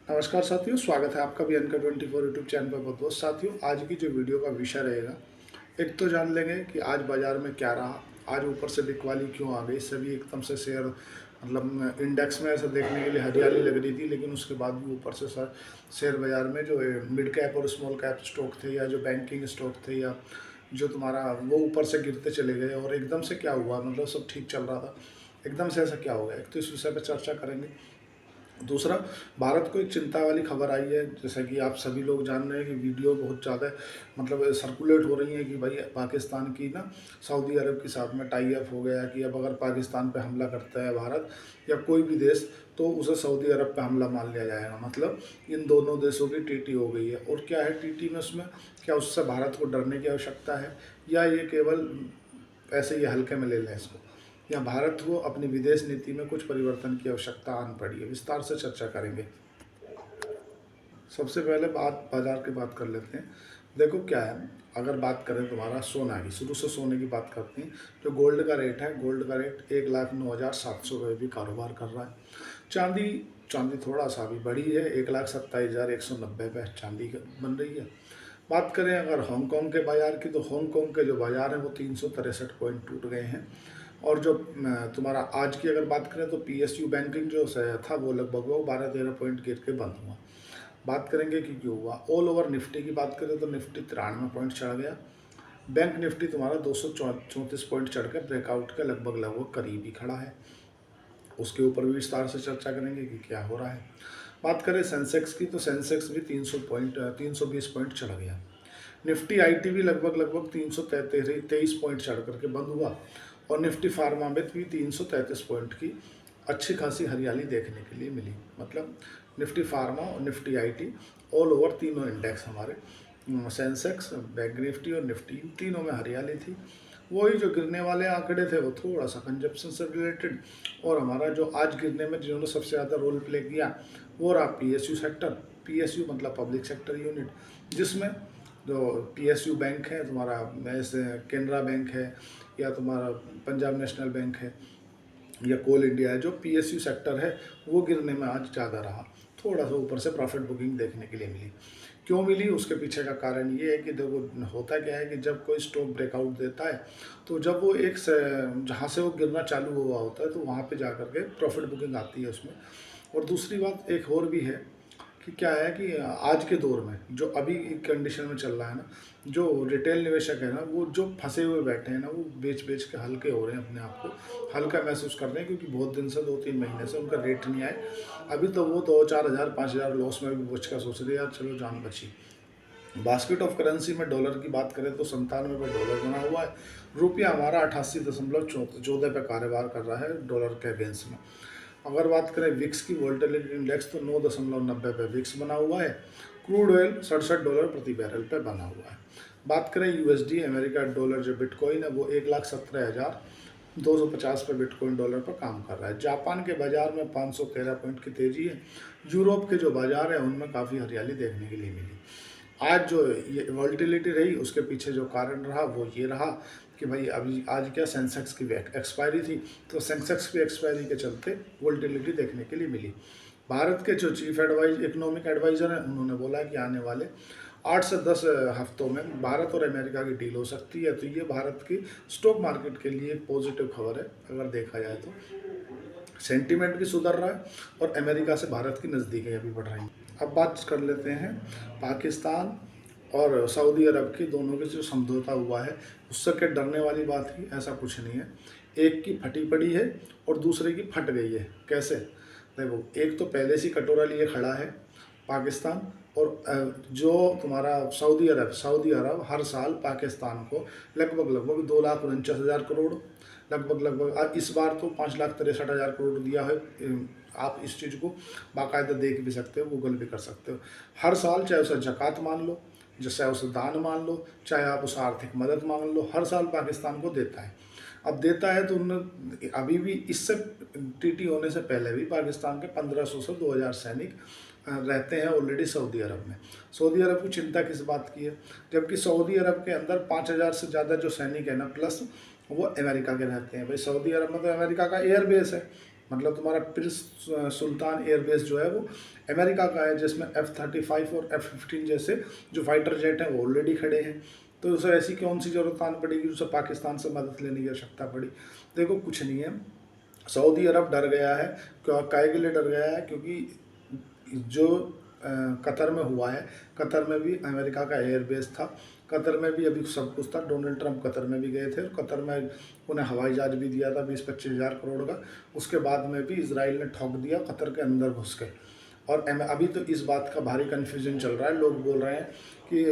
नमस्कार साथियों, स्वागत है आपका भी अनका 24 यूट्यूब चैनल पर। बहुत बहुत साथियों, आज की जो वीडियो का विषय रहेगा, एक तो जान लेंगे कि आज बाजार में क्या रहा। आज ऊपर से बिकवाली क्यों आ गई, सभी एकदम से शेयर मतलब इंडेक्स में ऐसा देखने के लिए हरियाली लग रही थी, लेकिन उसके बाद भी ऊपर से सर शेयर बाजार में जो मिड कैप और स्मॉल कैप स्टॉक थे या जो बैंकिंग स्टॉक थे या जो तुम्हारा वो ऊपर से गिरते चले गए। और एकदम से क्या हुआ, मतलब सब ठीक चल रहा था, एकदम से ऐसा क्या हो गया, एक तो इस विषय पर चर्चा करेंगे। दूसरा, भारत को एक चिंता वाली खबर आई है, जैसा कि आप सभी लोग जान रहे हैं कि वीडियो बहुत ज़्यादा मतलब सर्कुलेट हो रही है कि भाई पाकिस्तान की ना सऊदी अरब के साथ में टाई अप हो गया कि अब अगर पाकिस्तान पे हमला करता है भारत या कोई भी देश, तो उसे सऊदी अरब पे हमला मान लिया जाएगा। मतलब इन दोनों देशों की टीटी हो गई है। और क्या है टीटी में, उसमें क्या उससे भारत को डरने की आवश्यकता है, या ये केवल ऐसे ही हल्के में ले लें इसको, या भारत को अपनी विदेश नीति में कुछ परिवर्तन की आवश्यकता आन पड़ी है। विस्तार से चर्चा करेंगे। सबसे पहले बाजार की बात कर लेते हैं। देखो क्या है, अगर बात करें तुम्हारा सोना की, शुरू से सोने की बात करते हैं। जो गोल्ड का रेट है, गोल्ड का रेट 1,09,700 रुपये भी कारोबार कर रहा है। चांदी चांदी थोड़ा सा भी बढ़ी है, 1,27,190 पे चांदी बन रही है। बात करें अगर हांगकांग के बाजार की, तो हांगकांग के जो बाजार हैं वो 363 पॉइंट टूट गए हैं। और जो तुम्हारा आज की अगर बात करें तो पीएसयू बैंकिंग जो था वो लगभग वो 12-13 पॉइंट गिर के बंद हुआ। बात करेंगे कि क्यों हुआ। ऑल ओवर निफ्टी की बात करें तो निफ्टी 93 पॉइंट चढ़ गया। बैंक निफ्टी तुम्हारा 234 पॉइंट चढ़ के ब्रेकआउट के लगभग लगभग करीब ही खड़ा है। उसके ऊपर भी विस्तार से चर्चा करेंगे कि क्या हो रहा है। बात करें सेंसेक्स की, तो सेंसेक्स भी 320 पॉइंट चढ़ गया। निफ्टी आईटी भी लगभग लगभग 323 पॉइंट चढ़ करके बंद हुआ। और निफ्टी फार्मा में भी 333 पॉइंट की अच्छी खासी हरियाली देखने के लिए मिली। मतलब निफ्टी फार्मा और निफ्टी आईटी ऑल ओवर तीनों इंडेक्स हमारे सेंसेक्स, बैंक निफ्टी और निफ्टी, तीनों में हरियाली थी। वही जो गिरने वाले आंकड़े थे वो थोड़ा सा कंजप्शन से रिलेटेड। और हमारा जो आज गिरने में जिन्होंने सबसे ज़्यादा रोल प्ले किया वो रहा पीएसयू सेक्टर। पीएसयू मतलब पब्लिक सेक्टर यूनिट, जिसमें जो पीएसयू बैंक है तुम्हारा, ऐसे केनरा बैंक है या तुम्हारा पंजाब नेशनल बैंक है या कोल इंडिया है, जो पीएसयू सेक्टर है वो गिरने में आज ज़्यादा रहा। थोड़ा सा ऊपर से प्रॉफिट बुकिंग देखने के लिए मिली। क्यों मिली, उसके पीछे का कारण ये है कि देखो होता क्या है कि जब कोई स्टॉक ब्रेकआउट देता है, तो जब वो एक से जहाँ से वो गिरना चालू हुआ होता है तो वहाँ पे जा कर के प्रॉफिट बुकिंग आती है उसमें। और दूसरी बात एक और भी है कि क्या है कि आज के दौर में जो अभी कंडीशन में चल रहा है ना, जो रिटेल निवेशक है ना, वो जो फंसे हुए बैठे हैं ना, वो बेच बेच के हल्के हो रहे हैं, अपने आप को हल्का महसूस कर रहे हैं, क्योंकि बहुत दिन से 2-3 महीने से उनका रेट नहीं आए। अभी तो वो 2-4 हज़ार 5 हज़ार लॉस में भी बच का सोच रहे यार चलो जान बची। बास्केट ऑफ करेंसी में डॉलर की बात करें तो 97 पे डॉलर बना हुआ है। रुपया हमारा 88.14 पे कारोबार कर रहा है डॉलर के अगेंस्ट में। अगर बात करें विक्स की वोल्टिलिटी इंडेक्स, तो 9.90 पे विक्स बना हुआ है। क्रूड ऑयल $67 प्रति बैरल पे बना हुआ है। बात करें यूएसडी अमेरिका डॉलर जो बिटकॉइन है, वो 1,17,250 पे बिटकॉइन डॉलर पर काम कर रहा है। जापान के बाजार में 513 पॉइंट की तेजी है। यूरोप के जो बाजार हैं उनमें काफ़ी हरियाली देखने के लिए मिली। आज जो ये वॉल्टिलिटी रही, उसके पीछे जो कारण रहा वो ये रहा कि भाई अभी आज क्या सेंसेक्स की एक्सपायरी थी, तो सेंसेक्स की एक्सपायरी के चलते वॉल्टिलिटी देखने के लिए मिली। भारत के जो चीफ इकोनॉमिक एडवाइज़र हैं, उन्होंने बोला कि आने वाले 8 से 10 हफ्तों में भारत और अमेरिका की डील हो सकती है। तो ये भारत की स्टॉक मार्केट के लिए एक पॉजिटिव खबर है अगर देखा जाए तो। सेंटीमेंट भी सुधर रहा है और अमेरिका से भारत की नज़दीकें भी बढ़ रही हैं। अब बात कर लेते हैं पाकिस्तान और सऊदी अरब की, दोनों के जो समझौता हुआ है उससे क्या डरने वाली बात है, ऐसा कुछ नहीं है। एक की फटी पड़ी है और दूसरे की फट गई है। कैसे, देखो एक तो पहले से कटोरा लिए खड़ा है पाकिस्तान। और जो तुम्हारा सऊदी अरब हर साल पाकिस्तान को लगभग लगभग 2,49,000 करोड़, लगभग लगभग इस बार तो 5,63,000 करोड़ दिया है। आप इस चीज़ को बाकायदा देख भी सकते हो, गूगल भी कर सकते हो। हर साल, चाहे उसे ज़कात मान लो, चाहे उसे दान मान लो, चाहे आप उसे आर्थिक मदद मान लो, हर साल पाकिस्तान को देता है। अब देता है तो उन्होंने अभी भी, इससे टीटी होने से पहले भी पाकिस्तान के 1,500 से 2,000 सैनिक रहते हैं ऑलरेडी सऊदी अरब में। सऊदी अरब को चिंता किस बात की है, जबकि सऊदी अरब के अंदर 5,000 से ज़्यादा जो सैनिक है ना प्लस, वो अमेरिका के रहते हैं। भाई सऊदी अरब में तो अमेरिका का एयर बेस है, मतलब तुम्हारा प्रिंस सुल्तान एयरबेस जो है वो अमेरिका का है, जिसमें F-35 और F-15 जैसे जो फाइटर जेट हैं वो ऑलरेडी खड़े हैं। तो उसे ऐसी कौन सी जरूरत आन पड़ेगी उसे पाकिस्तान से मदद लेने की आवश्यकता पड़ी? देखो कुछ नहीं है। सऊदी अरब डर गया है। काय के लिए डर गया है? क्योंकि जो कतर में हुआ है, कतर में भी अमेरिका का एयरबेस था, कतर में भी अभी सब कुछ था। डोनाल्ड ट्रंप कतर में भी गए थे और कतर में उन्हें हवाई जहाज भी दिया था 20-25 हज़ार करोड़ का। उसके बाद में भी इसराइल ने ठोक दिया कतर के अंदर घुस के। और अभी तो इस बात का भारी कन्फ्यूजन चल रहा है। लोग बोल रहे हैं कि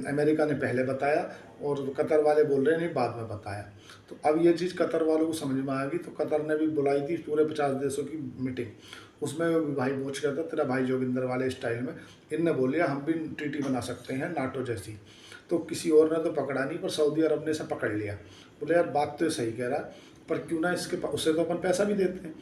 अमेरिका ने पहले बताया और कतर वाले बोल रहे हैं नहीं बाद में बताया। तो अब ये चीज़ कतर वालों को समझ में आ गई। तो कतर ने भी बुलाई थी पूरे 50 देशों की मीटिंग। उसमें भाई पूछ गया था तेरा भाई जोगिंदर वाले स्टाइल में। इनने बोल लिया हम भी ट्रीटी बना सकते हैं नाटो जैसी। तो किसी और ने तो पकड़ा नहीं, पर सऊदी अरब ने इसे पकड़ लिया। बोले यार बात तो सही कह रहा है, पर क्यों ना इसके उससे तो अपन पैसा भी देते हैं,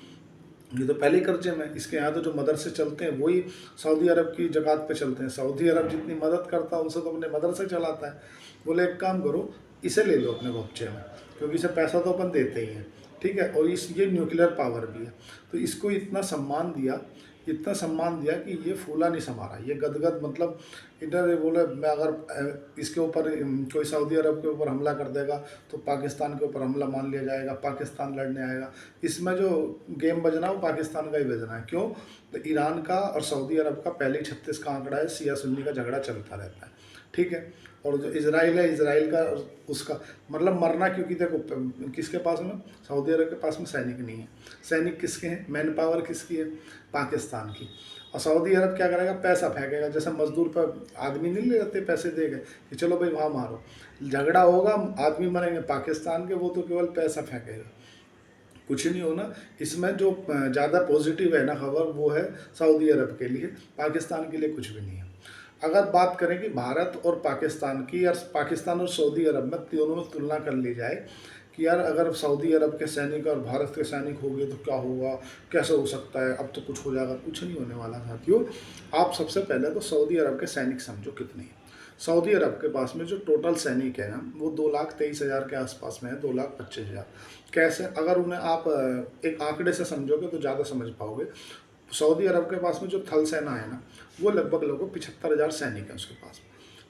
ये तो पहले कर्जे में। इसके यहाँ तो जो मदरसे चलते हैं वही सऊदी अरब की जकात पे चलते हैं। सऊदी अरब जितनी मदद करता है उनसे तो अपने मदरसे चलाता है। बोले एक काम करो इसे ले लो अपने बच्चे में, क्योंकि इसे पैसा तो अपन देते ही हैं, ठीक है। और ये न्यूक्लियर पावर भी है। तो इसको इतना सम्मान दिया, इतना सम्मान दिया कि ये फूला नहीं समारा, ये गदगद। मतलब इधर बोले मैं अगर इसके ऊपर कोई सऊदी अरब के ऊपर हमला कर देगा तो पाकिस्तान के ऊपर हमला मान लिया जाएगा, पाकिस्तान लड़ने आएगा। इसमें जो गेम बजना वो पाकिस्तान का ही बजना है। क्यों? तो ईरान का और सऊदी अरब का पहले 36 का आंकड़ा है, सिया सुन्नी का झगड़ा चलता रहता है, ठीक है। और जो इजराइल है, इजराइल का उसका मतलब मरना, क्योंकि देखो किसके पास में, सऊदी अरब के पास में सैनिक नहीं है। सैनिक किसके हैं, मैन पावर किसकी है, पाकिस्तान की। और सऊदी अरब क्या करेगा, पैसा फेंकेगा। जैसे मजदूर पर आदमी नहीं ले जाते पैसे देके कि चलो भाई वहाँ मारो, झगड़ा होगा आदमी मरेंगे पाकिस्तान के, वो तो केवल पैसा फेंकेगा, कुछ नहीं होना। इसमें जो ज़्यादा पॉजिटिव है ना खबर वो है सऊदी अरब के लिए, पाकिस्तान के लिए कुछ भी नहीं है। अगर बात करें कि भारत और पाकिस्तान की, या पाकिस्तान और सऊदी अरब में दोनों में तुलना कर ली जाए कि यार अगर सऊदी अरब के सैनिक और भारत के सैनिक हो गए तो क्या होगा, कैसे हो सकता है, अब तो कुछ हो जाएगा, कुछ नहीं होने वाला साथियों। आप सबसे पहले तो सऊदी अरब के सैनिक समझो कितने हैं। सऊदी अरब के पास में जो टोटल सैनिक है ना वो 2,23,000 के आसपास में है, 2,25,000। कैसे, अगर उन्हें आप एक आंकड़े से समझोगे तो ज़्यादा समझ पाओगे। सऊदी अरब के पास में जो थल सेना है ना वो लगभग 75,000 सैनिक है उसके पास।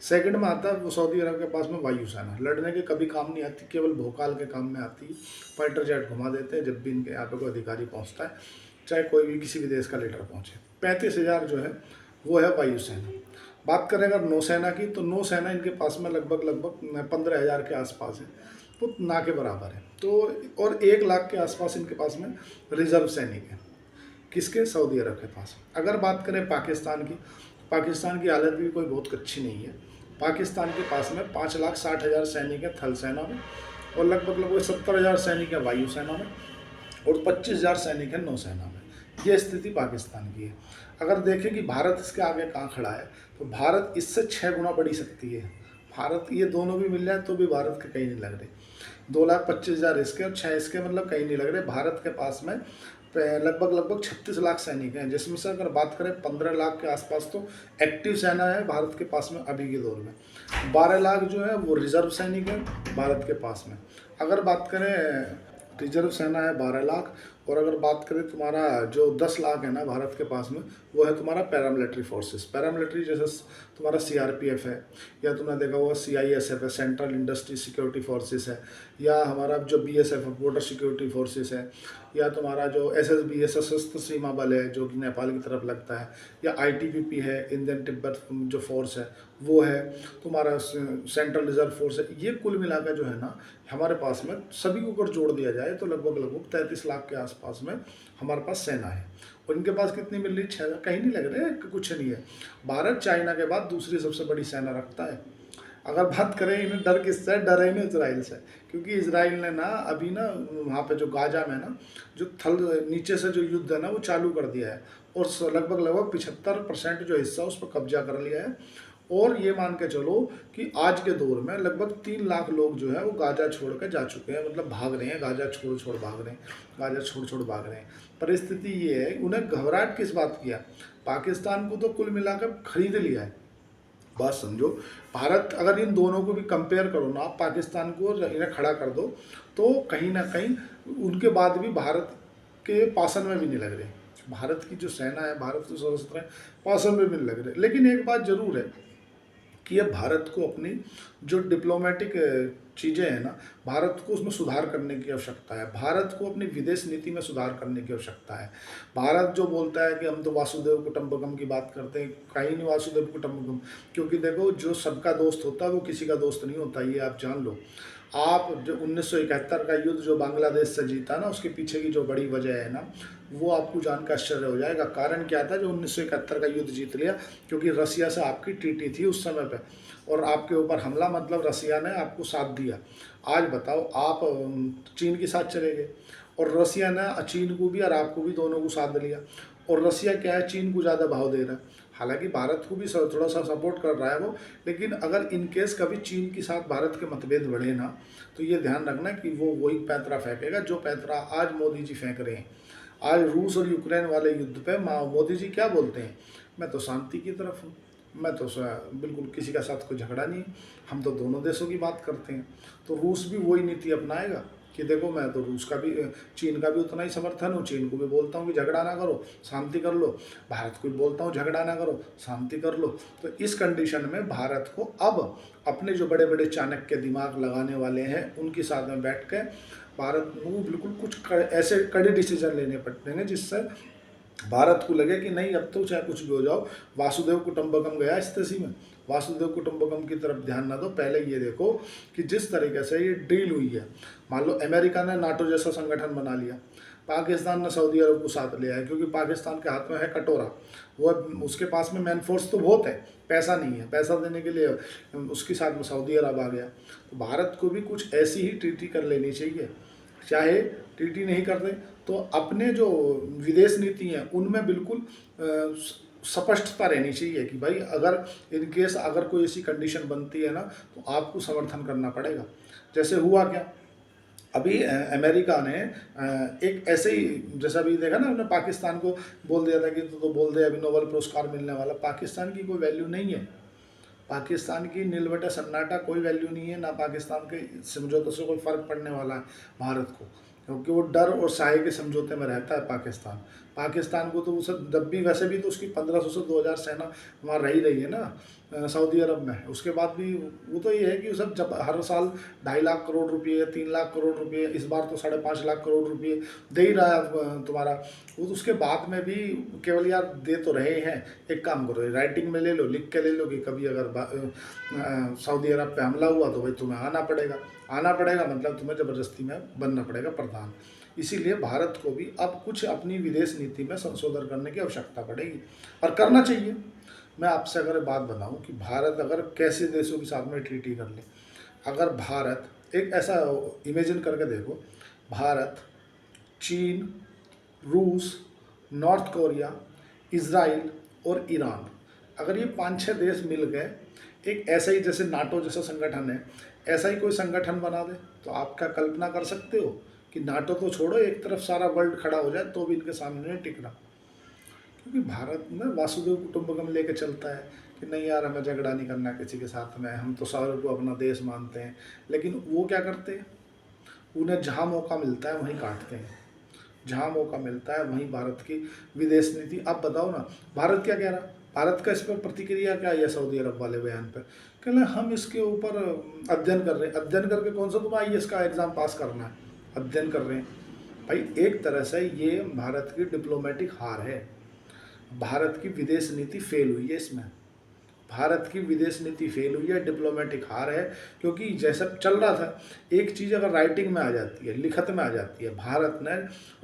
सेकंड में आता है वो सऊदी अरब के पास में वायुसेना, लड़ने के कभी काम नहीं आती, केवल भोकाल के काम में आती है। फाइटर जेट घुमा देते हैं जब भी इनके यहाँ पे कोई अधिकारी पहुँचता है, चाहे कोई भी किसी भी देश का लीडर पहुँचे। 35,000 जो है वो है वायुसेना। बात करें अगर नौसेना की, तो नौसेना इनके पास में लगभग 15,000 के आसपास है, तो ना के बराबर है। तो और 1 लाख के आसपास इनके पास में रिजर्व सैनिक है, किसके, सऊदी अरब के पास। अगर बात करें पाकिस्तान की, पाकिस्तान की हालत भी कोई बहुत अच्छी नहीं है। पाकिस्तान के पास में 5,60,000 सैनिक है थल सेना में, और लगभग 70,000 सैनिक है वायुसेना में, और 25,000 सैनिक है नौसेना में। ये स्थिति पाकिस्तान की है। अगर देखें कि भारत इसके आगे कहाँ खड़ा है, तो भारत इससे 6 गुना बड़ी शक्ति है। भारत, ये दोनों भी मिल जाए तो भी भारत के कहीं नहीं लग रहे। 2,25,000 इसके और 6 इसके, मतलब कहीं नहीं लग रहे। भारत के पास में लगभग 36 लाख सैनिक हैं, जिसमें से अगर बात करें 15 लाख के आसपास तो एक्टिव सेना है भारत के पास में अभी के दौर में। 12 लाख जो है वो रिजर्व सैनिक है भारत के पास में। अगर बात करें रिजर्व सेना है 12 लाख, और अगर बात करें तुम्हारा जो 10 लाख है ना भारत के पास में, वो है तुम्हारा पैरामिलिट्री फोर्सेस। पैरामिलिट्री जैसे तुम्हारा सीआरपीएफ है, या तुमने देखा होगा सीआईएसएफ है, सेंट्रल इंडस्ट्री सिक्योरिटी फोर्सेस है, या हमारा जो बीएसएफ है बॉर्डर सिक्योरिटी फोर्सेस है, या तुम्हारा जो एसएसबी है सशस्त्र सीमा बल है जो कि नेपाल की तरफ लगता है, या आईटीबीपी है इंडियन तिब्बत जो फोर्स है वो है, तुम्हारा सेंट्रल रिजर्व फोर्स है। ये कुल मिलाकर जो है ना हमारे पास में सभी को अगर जोड़ दिया जाए तो लगभग 33 लाख के आसपास में हमारे पास सेना है। और इनके पास कितनी मिल रही, 6, कहीं नहीं लग रहे, कुछ नहीं है। भारत चाइना के बाद दूसरी सबसे बड़ी सेना रखता है। अगर बात करें इन्हें डर किससे है, डर है इन्हें इसराइल से, क्योंकि इसराइल ने ना अभी ना वहाँ पे जो गाजा में ना जो थल नीचे से जो युद्ध है ना वो चालू कर दिया है, और लगभग 75% जो हिस्सा उस पर कब्जा कर लिया है। और ये मान के चलो कि आज के दौर में लगभग 3 लाख लोग जो है वो गाजा छोड़ कर जा चुके हैं, मतलब भाग रहे हैं, गाजा छोड़ भाग रहे हैं, गाजा छोड़ भाग रहे हैं। परिस्थिति ये है, उन्हें घबराहट किस बात की है, पाकिस्तान को तो कुल मिलाकर खरीद लिया है। बात समझो, भारत अगर इन दोनों को भी कंपेयर करो ना, आप पाकिस्तान को इन्हें खड़ा कर दो तो कहीं ना कहीं उनके बाद भी भारत कि ये पासन में भी नहीं लग रहे। भारत की जो सेना है, भारत के सशस्त्र हैं, पासन में भी नहीं लग रहे। लेकिन एक बात जरूर है कि ये भारत को अपनी जो डिप्लोमेटिक चीज़ें हैं ना, भारत को उसमें सुधार करने की आवश्यकता है। भारत को अपनी विदेश नीति में सुधार करने की आवश्यकता है। भारत जो बोलता है कि हम तो वासुदेव कुटुंबकम की बात करते हैं, कहीं नहीं वासुदेव कुटुंबकम। क्योंकि देखो, जो सबका दोस्त होता है वो किसी का दोस्त नहीं होता, ये आप जान लो। आप जो 1971 का युद्ध जो बांग्लादेश से जीता ना, उसके पीछे की जो बड़ी वजह है ना, वो आपको जानकर आश्चर्य हो जाएगा। कारण क्या था जो 1971 का युद्ध जीत लिया? क्योंकि रसिया से आपकी ट्रीटी थी उस समय पे, और आपके ऊपर हमला, मतलब रसिया ने आपको साथ दिया। आज बताओ, आप चीन के साथ चले गए, और रसिया ने चीन को भी और आपको भी, दोनों को साथ लिया। और रसिया क्या है, चीन को ज़्यादा भाव दे रहा है। हालांकि भारत को भी थोड़ा सा सपोर्ट कर रहा है वो, लेकिन अगर इन केस कभी चीन के साथ भारत के मतभेद बढ़े ना, तो ये ध्यान रखना कि वो वही पैंतरा फेंकेगा जो पैंतरा आज मोदी जी फेंक रहे हैं। आज रूस और यूक्रेन वाले युद्ध पे मोदी जी क्या बोलते हैं? मैं तो शांति की तरफ हूँ, मैं तो बिल्कुल किसी का साथ कोई झगड़ा नहीं है, हम तो दोनों देशों की बात करते हैं। तो रूस भी वही नीति अपनाएगा कि देखो, मैं तो रूस का भी, चीन का भी उतना ही समर्थन हूँ। चीन को भी बोलता हूँ कि झगड़ा ना करो, शांति कर लो। भारत को भी बोलता हूँ झगड़ा ना करो, शांति कर लो। तो इस कंडीशन में भारत को अब अपने जो बड़े बड़े चाणक्य दिमाग लगाने वाले हैं, उनके साथ में बैठ के भारत को बिल्कुल कुछ ऐसे कड़े डिसीजन लेने पड़ते हैं जिससे भारत को लगे कि नहीं, अब तो चाहे कुछ भी हो जाओ, वासुदेव कुटुंबकम गया इस तसी में, वासुदेव कुटुंबकम की तरफ ध्यान ना दो। पहले ये देखो कि जिस तरीके से ये डील हुई है, मान लो अमेरिका ने नाटो जैसा संगठन बना लिया, पाकिस्तान ने सऊदी अरब को साथ लिया है, क्योंकि पाकिस्तान के हाथ में है कटोरा। वो उसके पास में मैन फोर्स तो बहुत है, पैसा नहीं है, पैसा देने के लिए उसके साथ में सऊदी अरब आ गया। तो भारत को भी कुछ ऐसी ही ट्रीटी कर लेनी चाहिए। चाहे ट्रीटी नहीं करते तो अपने जो विदेश नीति हैं उनमें बिल्कुल स्पष्टता रहनी चाहिए कि भाई, अगर इन केस अगर कोई ऐसी कंडीशन बनती है ना, तो आपको समर्थन करना पड़ेगा। जैसे हुआ क्या, अभी अमेरिका ने एक ऐसे ही, जैसा अभी देखा ना, हमने पाकिस्तान को बोल दिया था कि तो बोल दे अभी नोबेल पुरस्कार मिलने वाला। पाकिस्तान की कोई वैल्यू नहीं है, पाकिस्तान की नीलबटा सन्नाटा, कोई वैल्यू नहीं है ना। पाकिस्तान के समझौते से कोई फ़र्क पड़ने वाला है भारत को, क्योंकि वो डर और साए के समझौते में रहता है पाकिस्तान। पाकिस्तान को तो उसे जब भी, वैसे भी तो उसकी 1500 से 2000 सेना वहाँ रही है ना सऊदी अरब में। उसके बाद भी वो तो ये है कि सब जब हर साल 2.5 लाख करोड़ रुपये, 3 लाख करोड़ रुपये, इस बार तो 5.5 लाख करोड़ रुपये दे ही रहा है तुम्हारा। वो तो उसके बाद में भी केवल यार दे तो रहे हैं। एक काम करो, राइटिंग में ले लो, लिख के ले लो कि कभी अगर सऊदी अरब पे हमला हुआ तो भाई तुम्हें आना पड़ेगा। आना पड़ेगा मतलब तुम्हें ज़बरदस्ती में बनना पड़ेगा प्रधान। इसीलिए भारत को भी अब कुछ अपनी विदेश नीति में संशोधन करने की आवश्यकता पड़ेगी, और करना चाहिए। मैं आपसे अगर बात बताऊं कि भारत अगर कैसे देशों के साथ में ट्रीटी कर ले, अगर भारत एक ऐसा इमेजिन करके देखो, भारत, चीन, रूस, नॉर्थ कोरिया, इज़राइल और ईरान, अगर ये 5-6 देश मिल गए, एक ऐसा ही जैसे नाटो जैसा संगठन है, ऐसा ही कोई संगठन बना दे, तो आप क्या कल्पना कर सकते हो कि नाटो तो छोड़ो, एक तरफ सारा वर्ल्ड खड़ा हो जाए तो भी इनके सामने नहीं टिक रहा। क्योंकि भारत में वासुदेव कुटुंबकम लेके चलता है कि नहीं यार, हमें झगड़ा नहीं करना किसी के साथ में, हम तो सारे को अपना देश मानते हैं। लेकिन वो क्या करते हैं, उन्हें जहाँ मौका मिलता है वहीं काटते हैं, जहाँ मौका मिलता है वहीं भारत की विदेश नीति। अब बताओ ना, भारत क्या कह रहा है, भारत का इस पर प्रतिक्रिया क्या है सऊदी अरब वाले बयान पर? कह रहे हम इसके ऊपर अध्ययन कर रहे हैं। अध्ययन करके कौन सा तुम्हें IAS का एग्ज़ाम पास करना है? अध्ययन कर रहे हैं भाई। एक तरह से ये भारत की डिप्लोमेटिक हार है, भारत की विदेश नीति फेल हुई है इसमें, भारत की विदेश नीति फेल हुई है, डिप्लोमेटिक हार है। क्योंकि जैसा चल रहा था, एक चीज़ अगर राइटिंग में आ जाती है, लिखत में आ जाती है, भारत ने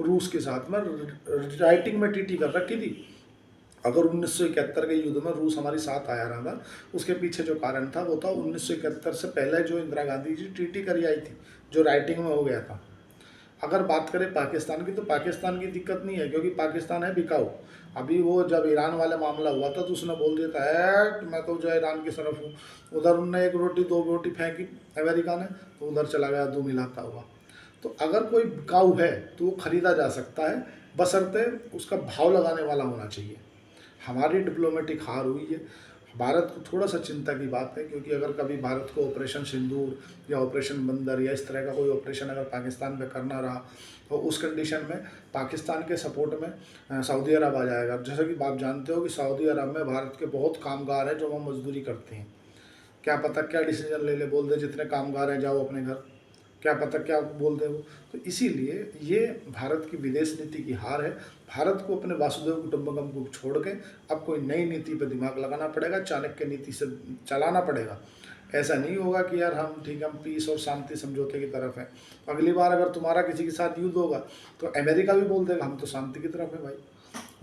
रूस के साथ में राइटिंग में टीटी कर रखी थी। अगर 1971 के युद्ध में रूस हमारे साथ आया रहा था, उसके पीछे जो कारण था वो था 1971 से पहले जो इंदिरा गांधी जी टीटी करी आई थी, जो राइटिंग में हो गया था। अगर बात करें पाकिस्तान की, तो पाकिस्तान की दिक्कत नहीं है, क्योंकि पाकिस्तान है बिकाऊ। अभी वो जब ईरान वाले मामला हुआ था तो उसने बोल दिया था है मैं तो जो ईरान की तरफ हूँ। उधर उनने 1 रोटी 2 रोटी फेंकी अमेरिका ने, तो उधर चला गया 2 मिलाता हुआ। तो अगर कोई बिकाऊ है तो वो खरीदा जा सकता है, बशर्ते उसका भाव लगाने वाला होना चाहिए। हमारी डिप्लोमेटिक हार हुई है, भारत को थोड़ा सा चिंता की बात है, क्योंकि अगर कभी भारत को ऑपरेशन सिंदूर या ऑपरेशन बंदर या इस तरह का कोई ऑपरेशन अगर पाकिस्तान पे करना रहा, तो उस कंडीशन में पाकिस्तान के सपोर्ट में सऊदी अरब आ जाएगा। जैसा कि आप जानते हो कि सऊदी अरब में भारत के बहुत कामगार हैं जो वहाँ मजदूरी करते हैं। क्या पता क्या डिसीजन ले ले, बोल दे जितने कामगार हैं जाओ अपने घर, क्या पता क्या बोल दे वो। तो इसीलिए ये भारत की विदेश नीति की हार है। भारत को अपने वासुदेव कुटुंबकम को छोड़ के अब कोई नई नीति पर दिमाग लगाना पड़ेगा, चाणक्य नीति से चलाना पड़ेगा। ऐसा नहीं होगा कि यार हम ठीक है, हम पीस और शांति समझौते की तरफ हैं। अगली बार अगर तुम्हारा किसी के साथ युद्ध होगा तो अमेरिका भी बोल देगा हम तो शांति की तरफ है भाई,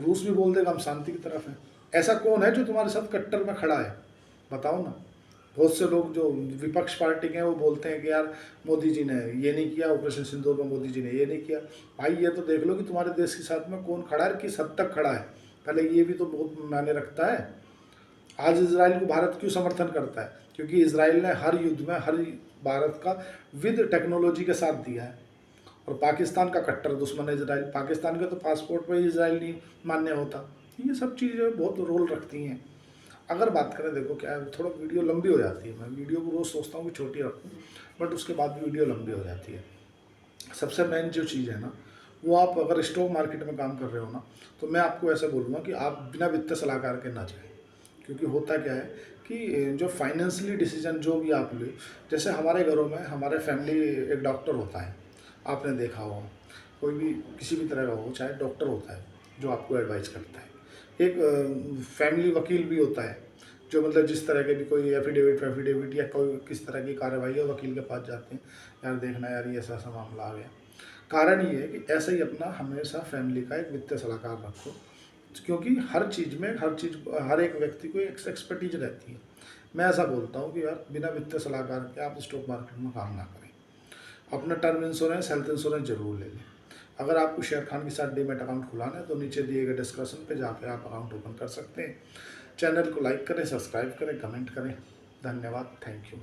रूस भी बोल देगा हम शांति की तरफ हैं। ऐसा कौन है जो तुम्हारे साथ कट्टर में खड़ा है, बताओ ना। बहुत से लोग जो विपक्ष पार्टी के हैं वो बोलते हैं कि यार मोदी जी ने ये नहीं किया, ऑपरेशन सिंदूर में मोदी जी ने ये नहीं किया। भाई ये तो देख लो कि तुम्हारे देश के साथ में कौन खड़ा है, किस हद तक खड़ा है, पहले ये भी तो बहुत मायने रखता है। आज इजराइल को भारत क्यों समर्थन करता है? क्योंकि इजराइल ने हर युद्ध में हर भारत का विद टेक्नोलॉजी के साथ दिया है। और पाकिस्तान का कट्टर दुश्मन है इजराइल, पाकिस्तान के तो पासपोर्ट पर इजराइल नहीं मान्य होता। ये सब चीज़ें बहुत रोल रखती हैं। अगर बात करें, देखो क्या है, थोड़ा वीडियो लंबी हो जाती है। मैं वीडियो को रोज़ सोचता हूँ कि छोटी रखूँ, बट उसके बाद भी वीडियो लंबी हो जाती है। सबसे मेन जो चीज़ है ना, वो आप अगर स्टॉक मार्केट में काम कर रहे हो ना, तो मैं आपको ऐसा बोलूँगा कि आप बिना वित्तीय सलाहकार के ना जाएं। क्योंकि होता क्या है कि जो फाइनेंशियली डिसीजन जो भी आप ले, जैसे हमारे घरों में हमारे फैमिली एक डॉक्टर होता है, आपने देखा हो, कोई भी किसी भी तरह का हो, चाहे डॉक्टर होता है जो आपको एडवाइस करता है। एक फैमिली वकील भी होता है जो मतलब जिस तरह के भी कोई एफिडेविट या कोई किस तरह की कार्रवाई है वकील के पास जाते हैं, यार देखना यार ये ऐसा ऐसा मामला आ गया। कारण ये है कि ऐसा ही अपना हमेशा फैमिली का एक वित्तीय सलाहकार रखो, क्योंकि हर चीज़ में हर एक व्यक्ति को एक एक्सपर्टीज रहती है। मैं ऐसा बोलता हूँ कि यार बिना वित्तीय सलाहकार के आप स्टॉक मार्केट में काम ना करें। अपना टर्म इंश्योरेंस, हेल्थ इंश्योरेंस जरूर ले लें। अगर आपको शेर खान के साथ डीमैट अकाउंट खुलाना है तो नीचे दिए गए डिस्क्रिप्शन पे जाकर आप अकाउंट ओपन कर सकते हैं। चैनल को लाइक करें, सब्सक्राइब करें, कमेंट करें। धन्यवाद, थैंक यू।